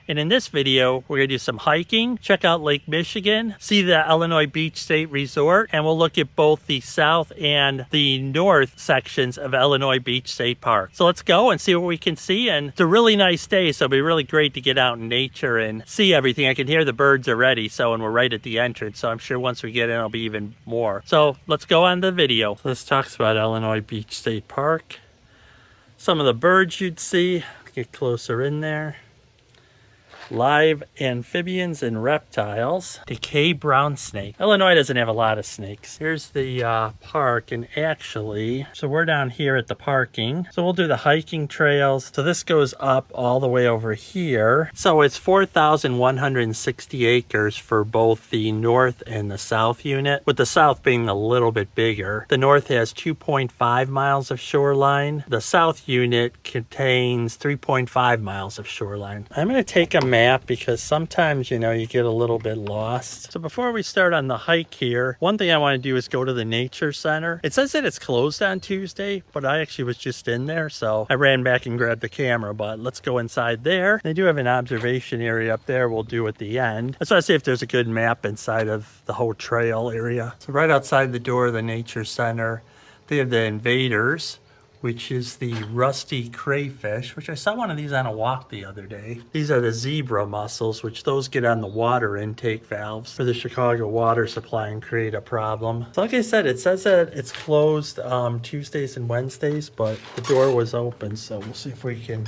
And in this video, we're gonna do some hiking, check out Lake Michigan, see the Illinois Beach State Resort, and we'll look at both the south and the north sections of Illinois Beach State Park. So let's go and see what we can see. And it's a really nice day, so it'll be really great to get out in nature and see everything. I can hear the birds already, and we're right at the entrance, so I'm sure once we get in, it'll be even more. So let's go on the video. So this talks about Illinois Beach State Park. Some of the birds you'd see. Get closer in there. Live amphibians and reptiles. Decay brown snake. Illinois doesn't have a lot of snakes. Here's the park, and actually, so we're down here at the parking. So we'll do the hiking trails. So this goes up all the way over here. So it's 4,160 acres for both the north and the south unit, with the south being a little bit bigger. The north has 2.5 miles of shoreline. The south unit contains 3.5 miles of shoreline. I'm going to take a map because sometimes, you get a little bit lost. So before we start on the hike here, one thing I want to do is go to the nature center. It says that it's closed on Tuesday, but I actually was just in there, so I ran back and grabbed the camera. But let's go inside there. They do have an observation area up there we'll do at the end. Let's try to see if there's a good map inside of the whole trail area. So right outside the door of the nature center, they have the invaders, which is the rusty crayfish, which I saw one of these on a walk the other day. These are the zebra mussels, which those get on the water intake valves for the Chicago water supply and create a problem. So like I said, it says that it's closed Tuesdays and Wednesdays, but the door was open, so we'll see if we can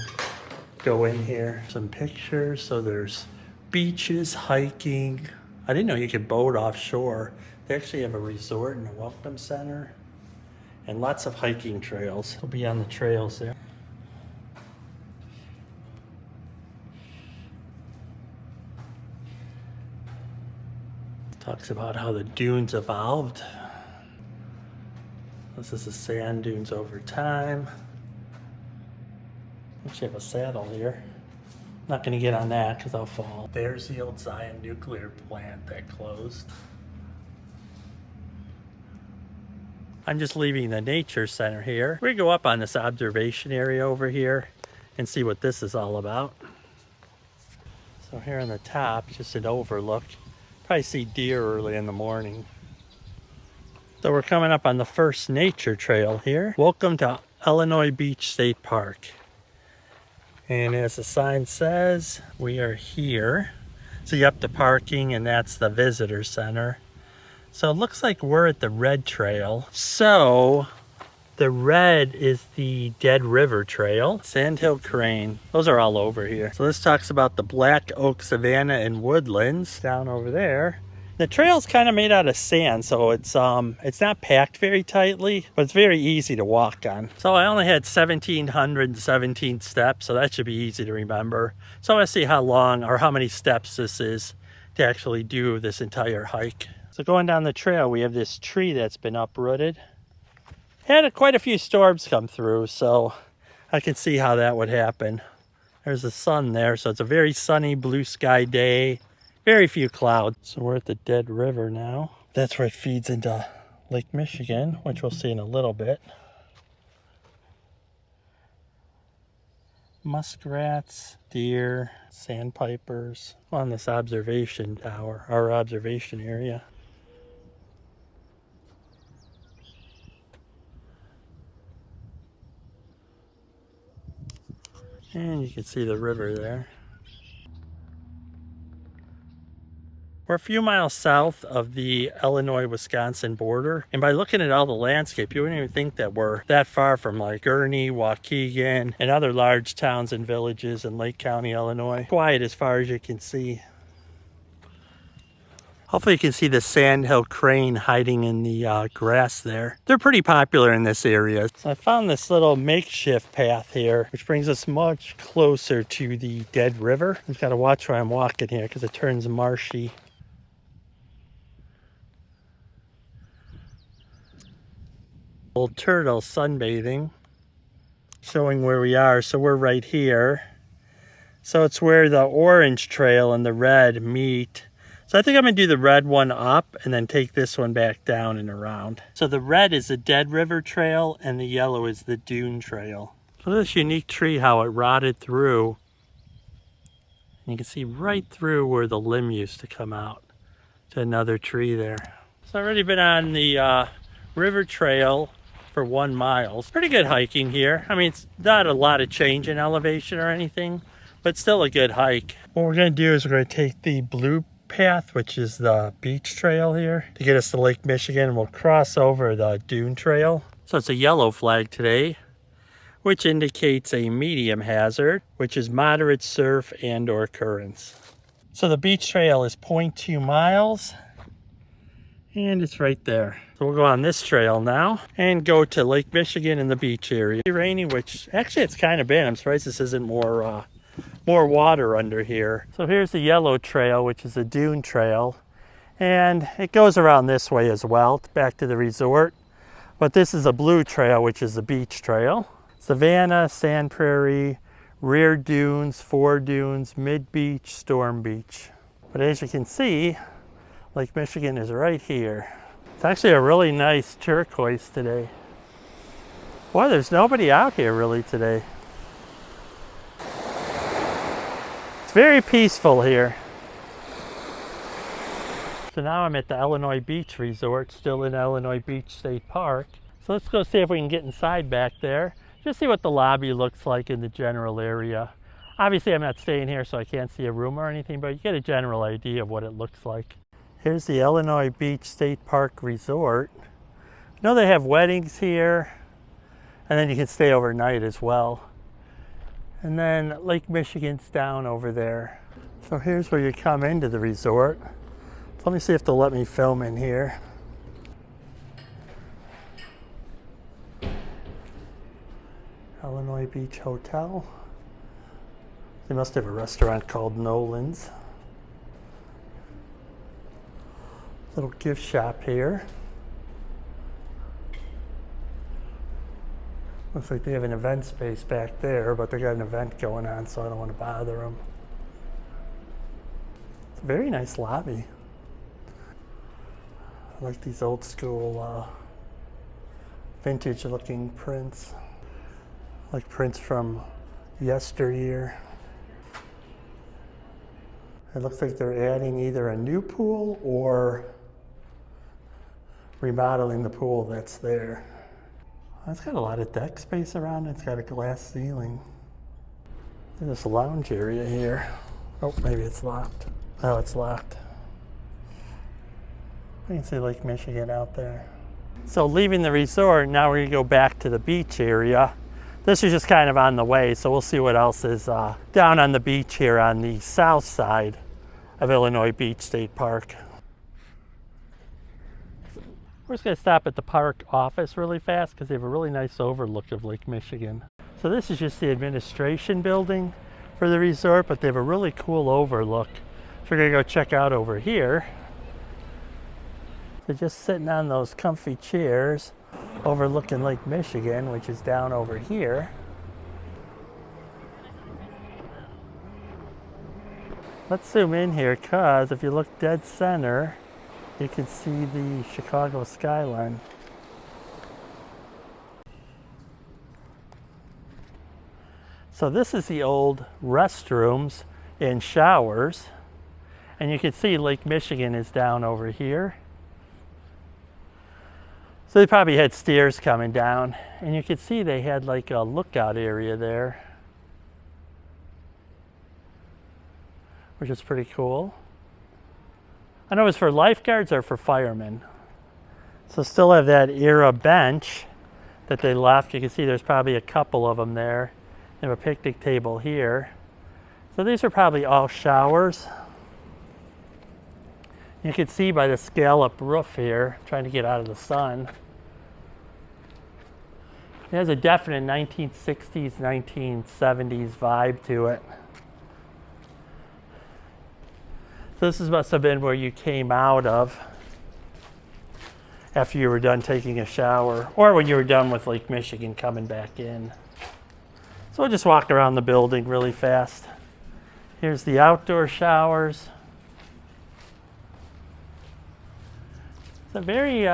go in here. Some pictures. So there's beaches, hiking. I didn't know you could boat offshore. They actually have a resort and a welcome center. And lots of hiking trails. We'll be on the trails there. Talks about how the dunes evolved. This is the sand dunes over time. Actually have a saddle here. Not gonna get on that because I'll fall. There's the old Zion nuclear plant that closed. I'm just leaving the nature center here. We're gonna go up on this observation area over here and see what this is all about. So here on the top, just an overlook. Probably see deer early in the morning. So we're coming up on the first nature trail here. Welcome to Illinois Beach State Park. And as the sign says, we are here. So you up to parking, and that's the visitor center. So it looks like we're at the red trail. So the red is the Dead River Trail. Sandhill Crane. Those are all over here. So this talks about the black oak savanna and woodlands down over there. The trail's kind of made out of sand, so it's not packed very tightly, but it's very easy to walk on. So I only had 1,717 steps, so that should be easy to remember. So let's see how long or how many steps this is to actually do this entire hike. So going down the trail, we have this tree that's been uprooted. Had quite a few storms come through, so I can see how that would happen. There's the sun there, so it's a very sunny blue sky day. Very few clouds. So we're at the Dead River now. That's where it feeds into Lake Michigan, which we'll see in a little bit. Muskrats, deer, sandpipers on this observation tower, our observation area. And you can see the river there. We're a few miles south of the Illinois-Wisconsin border. And by looking at all the landscape, you wouldn't even think that we're that far from like Gurnee, Waukegan, and other large towns and villages in Lake County, Illinois. Quiet as far as you can see. Hopefully you can see the sandhill crane hiding in the grass there. They're pretty popular in this area. So I found this little makeshift path here, which brings us much closer to the Dead River. I've got to watch where I'm walking here because it turns marshy. Old turtle sunbathing, showing where we are. So we're right here. So it's where the orange trail and the red meet. So I think I'm gonna do the red one up and then take this one back down and around. So the red is the Dead River Trail and the yellow is the Dune Trail. So this unique tree, how it rotted through. And you can see right through where the limb used to come out to another tree there. So I've already been on the river trail for 1 mile. It's pretty good hiking here. I mean, it's not a lot of change in elevation or anything, but still a good hike. What we're going to do is we're going to take the blue path, which is the beach trail here, to get us to Lake Michigan, and we'll cross over the dune trail. So it's a yellow flag today, which indicates a medium hazard, which is moderate surf and or currents. So the beach trail is 0.2 miles, and it's right there. So we'll go on this trail now and go to Lake Michigan in the beach area. It's rainy, which actually it's kind of been. I'm surprised this isn't more water under here. So here's the yellow trail, which is a dune trail, and it goes around this way as well, back to the resort. But this is a blue trail, which is the beach trail. Savannah, Sand Prairie, Rear Dunes, Four Dunes, Mid Beach, Storm Beach. But as you can see, Lake Michigan is right here. It's actually a really nice turquoise today. Boy, there's nobody out here really today. It's very peaceful here. So now I'm at the Illinois Beach Resort, still in Illinois Beach State Park. So let's go see if we can get inside back there. Just see what the lobby looks like in the general area. Obviously I'm not staying here, so I can't see a room or anything, but you get a general idea of what it looks like. Here's the Illinois Beach State Park Resort. You know they have weddings here, and then you can stay overnight as well. And then Lake Michigan's down over there. So here's where you come into the resort. Let me see if they'll let me film in here. Illinois Beach Hotel. They must have a restaurant called Nolan's. Little gift shop here. Looks like they have an event space back there, but they got an event going on, so I don't want to bother them. It's a very nice lobby. I like these old school vintage looking prints. Like prints from yesteryear. It looks like they're adding either a new pool or remodeling the pool that's there. It's got a lot of deck space around it. It's got a glass ceiling. There's this lounge area here. Oh, maybe it's locked. Oh, it's locked. You can see Lake Michigan out there. So leaving the resort, now we're gonna go back to the beach area. This is just kind of on the way, so we'll see what else is down on the beach here on the south side of Illinois Beach State Park. We're just gonna stop at the park office really fast because they have a really nice overlook of Lake Michigan. So this is just the administration building for the resort, but they have a really cool overlook. So we're gonna go check out over here. They're just sitting on those comfy chairs overlooking Lake Michigan, which is down over here. Let's zoom in here, because if you look dead center, you can see the Chicago skyline. So this is the old restrooms and showers, and you can see Lake Michigan is down over here. So they probably had stairs coming down, and you could see they had like a lookout area there, which is pretty cool. I know it was for lifeguards or for firemen. So still have that era bench that they left. You can see there's probably a couple of them there. They have a picnic table here. So these are probably all showers. You can see by the scallop roof here, trying to get out of the sun. It has a definite 1960s, 1970s vibe to it. So this must have been where you came out of after you were done taking a shower, or when you were done with Lake Michigan coming back in. So we'll just walk around the building really fast. Here's the outdoor showers. It's a very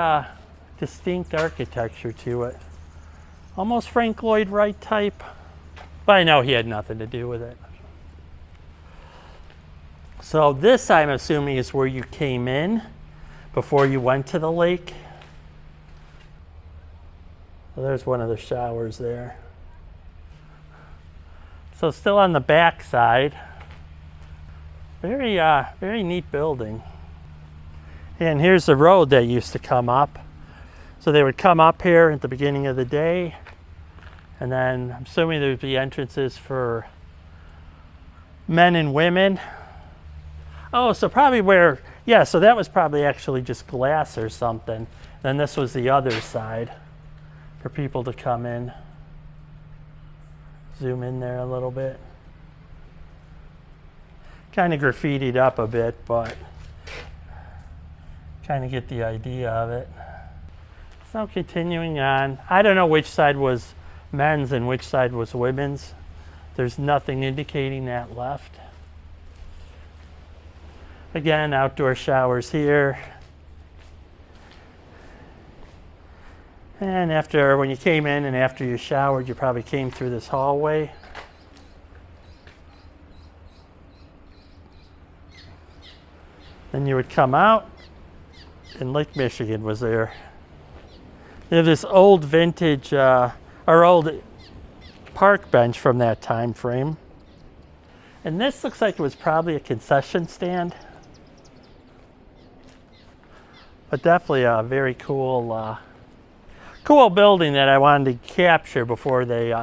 distinct architecture to it. Almost Frank Lloyd Wright type, but I know he had nothing to do with it. So this, I'm assuming, is where you came in before you went to the lake. Well, there's one of the showers there. So still on the back side. Very neat building. And here's the road that used to come up. So they would come up here at the beginning of the day, and then I'm assuming there'd be entrances for men and women. Oh, so probably where, yeah, so that was probably actually just glass or something. Then this was the other side for people to come in. Zoom in there a little bit. Kind of graffitied up a bit, but kind of get the idea of it. So continuing on, I don't know which side was men's and which side was women's. There's nothing indicating that left. Again, outdoor showers here. And after, when you came in and after you showered, you probably came through this hallway. Then you would come out, and Lake Michigan was there. They have this old vintage, or old park bench from that time frame. And this looks like it was probably a concession stand. But definitely a very cool, cool building that I wanted to capture before they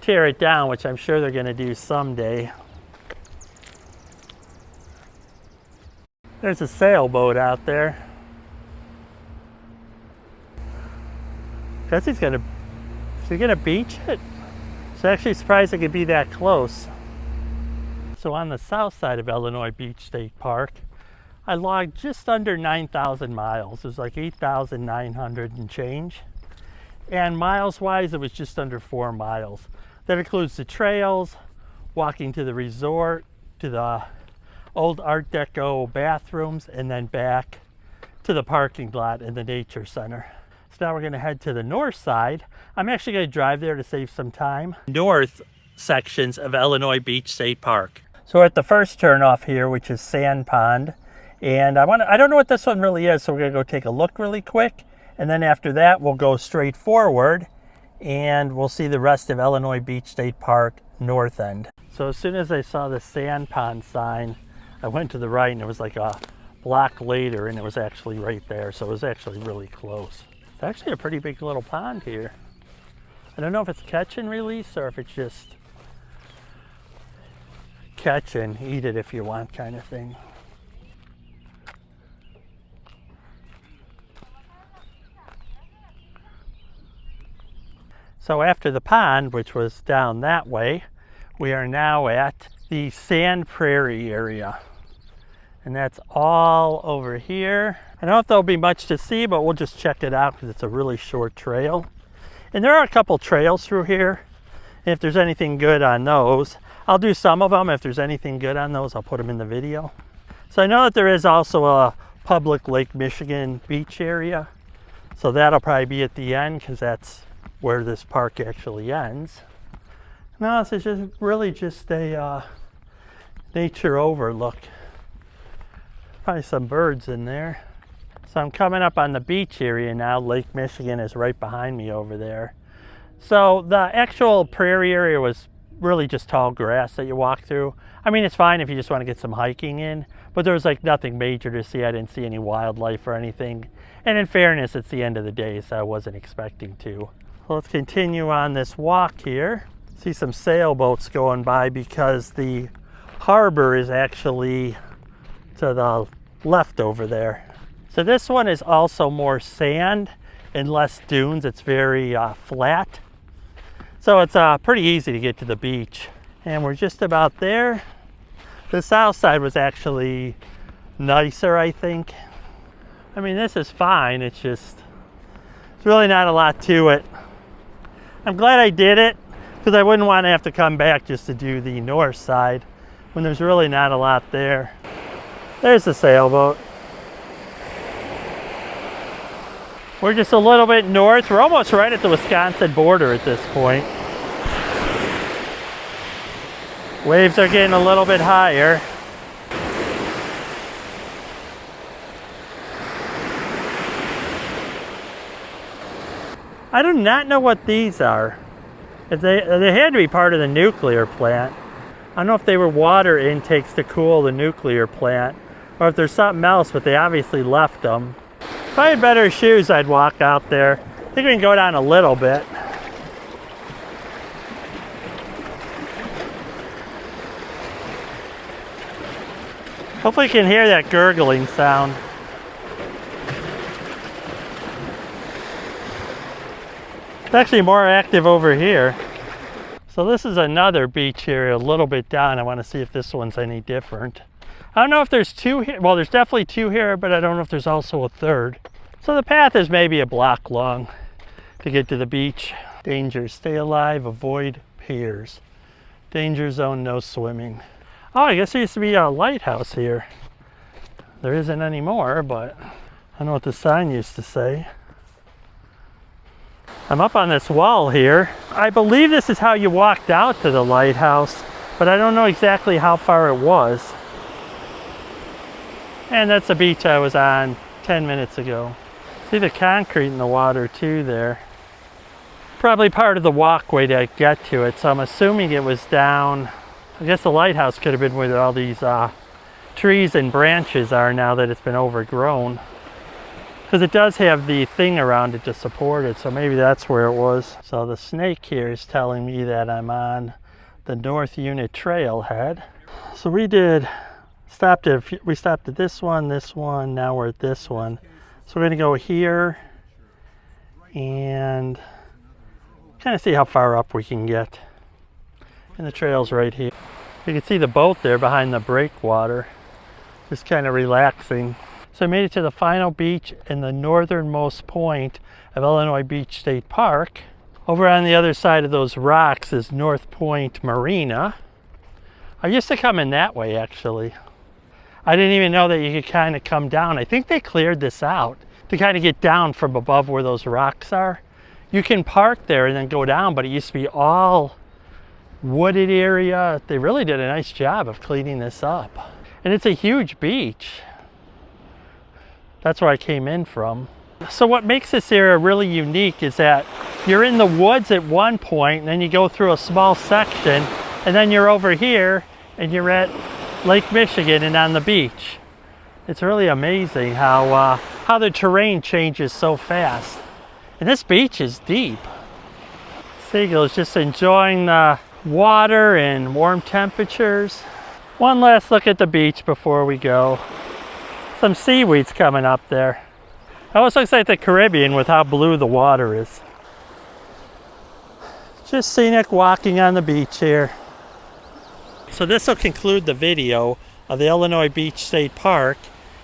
tear it down, which I'm sure they're going to do someday. There's a sailboat out there. Guess he's gonna beach it? So actually surprised it could be that close. So on the south side of Illinois Beach State Park, I logged just under 9,000 miles. It was like 8,900 and change. And miles wise, it was just under 4 miles. That includes the trails, walking to the resort, to the old Art Deco bathrooms, and then back to the parking lot and the nature center. So now we're going to head to the north side. I'm actually going to drive there to save some time. North sections of Illinois Beach State Park. So we're at the first turnoff here, which is Sand Pond. And I don't know what this one really is, so we're going to go take a look really quick. And then after that, we'll go straight forward and we'll see the rest of Illinois Beach State Park north end. So as soon as I saw the Sand Pond sign, I went to the right and it was like a block later and it was actually right there. So it was actually really close. It's actually a pretty big little pond here. I don't know if it's catch and release or if it's just catch and eat it if you want kind of thing. So after the pond, which was down that way, we are now at the Sand Prairie area. And that's all over here. I don't know if there'll be much to see, but we'll just check it out because it's a really short trail. And there are a couple trails through here. And if there's anything good on those, I'll do some of them. If there's anything good on those, I'll put them in the video. So I know that there is also a public Lake Michigan beach area. So that'll probably be at the end because that's where this park actually ends. No, this is just really just a nature overlook. Probably some birds in there. So I'm coming up on the beach area now. Lake Michigan is right behind me over there. So the actual prairie area was really just tall grass that you walk through. I mean, it's fine if you just want to get some hiking in, but there was like nothing major to see. I didn't see any wildlife or anything. And in fairness, it's the end of the day, so I wasn't expecting to. So let's continue on this walk here. See some sailboats going by because the harbor is actually to the left over there. So this one is also more sand and less dunes. It's very flat. So it's pretty easy to get to the beach. And we're just about there. The south side was actually nicer, I think. I mean, this is fine. It's just, it's really not a lot to it. I'm glad I did it because I wouldn't want to have to come back just to do the north side when there's really not a lot there. There's the sailboat. We're just a little bit north. We're almost right at the Wisconsin border at this point. Waves are getting a little bit higher. I do not know what these are. They had to be part of the nuclear plant. I don't know if they were water intakes to cool the nuclear plant, or if there's something else, but they obviously left them. If I had better shoes, I'd walk out there. I think we can go down a little bit. Hopefully you can hear that gurgling sound. It's actually more active over here. So this is another beach area a little bit down. I want to see if this one's any different. I don't know if there's two here. Well, there's definitely two here, but I don't know if there's also a third. So the path is maybe a block long to get to the beach. Danger, stay alive, avoid piers. Danger zone, no swimming. Oh, I guess there used to be a lighthouse here. There isn't anymore, but I don't know what the sign used to say. I'm up on this wall here. I believe this is how you walked out to the lighthouse, but I don't know exactly how far it was. And that's the beach I was on 10 minutes ago. See the concrete in the water too there. Probably part of the walkway to get to it, so I'm assuming it was down. I guess the lighthouse could have been where all these trees and branches are now that it's been overgrown. Because it does have the thing around it to support it, so maybe that's where it was. So the snake here is telling me that I'm on the North Unit trailhead. So we stopped at this one, now we're at this one. So we're gonna go here and kind of see how far up we can get. And the trail's right here. You can see the boat there behind the breakwater, just kind of relaxing. So I made it to the final beach in the northernmost point of Illinois Beach State Park. Over on the other side of those rocks is North Point Marina. I used to come in that way actually. I didn't even know that you could kind of come down. I think they cleared this out to kind of get down from above where those rocks are. You can park there and then go down, but it used to be all wooded area. They really did a nice job of cleaning this up. And it's a huge beach. That's where I came in from. So what makes this area really unique is that you're in the woods at one point, and then you go through a small section, and then you're over here, and you're at Lake Michigan and on the beach. It's really amazing how the terrain changes so fast. And this beach is deep. Seagull is just enjoying the water and warm temperatures. One last look at the beach before we go. Some seaweeds coming up there. It almost looks like the Caribbean with how blue the water is. Just scenic walking on the beach here. So this will conclude the video of the Illinois Beach State Park.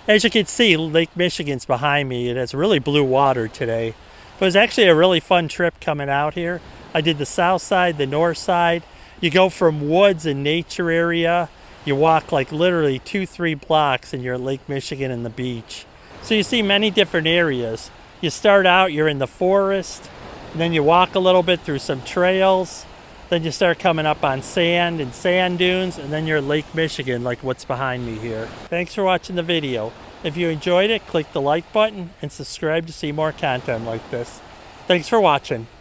As you can see, Lake Michigan's behind me. It has really blue water today. But it was actually a really fun trip coming out here. I did the south side, the north side. You go from woods and nature area. You walk like literally 2-3 blocks and you're at Lake Michigan and the beach. So you see many different areas. You start out, you're in the forest, and then you walk a little bit through some trails. Then you start coming up on sand and sand dunes, and then you're at Lake Michigan like what's behind me here. Thanks for watching the video. If you enjoyed it, click the like button and subscribe to see more content like this. Thanks for watching.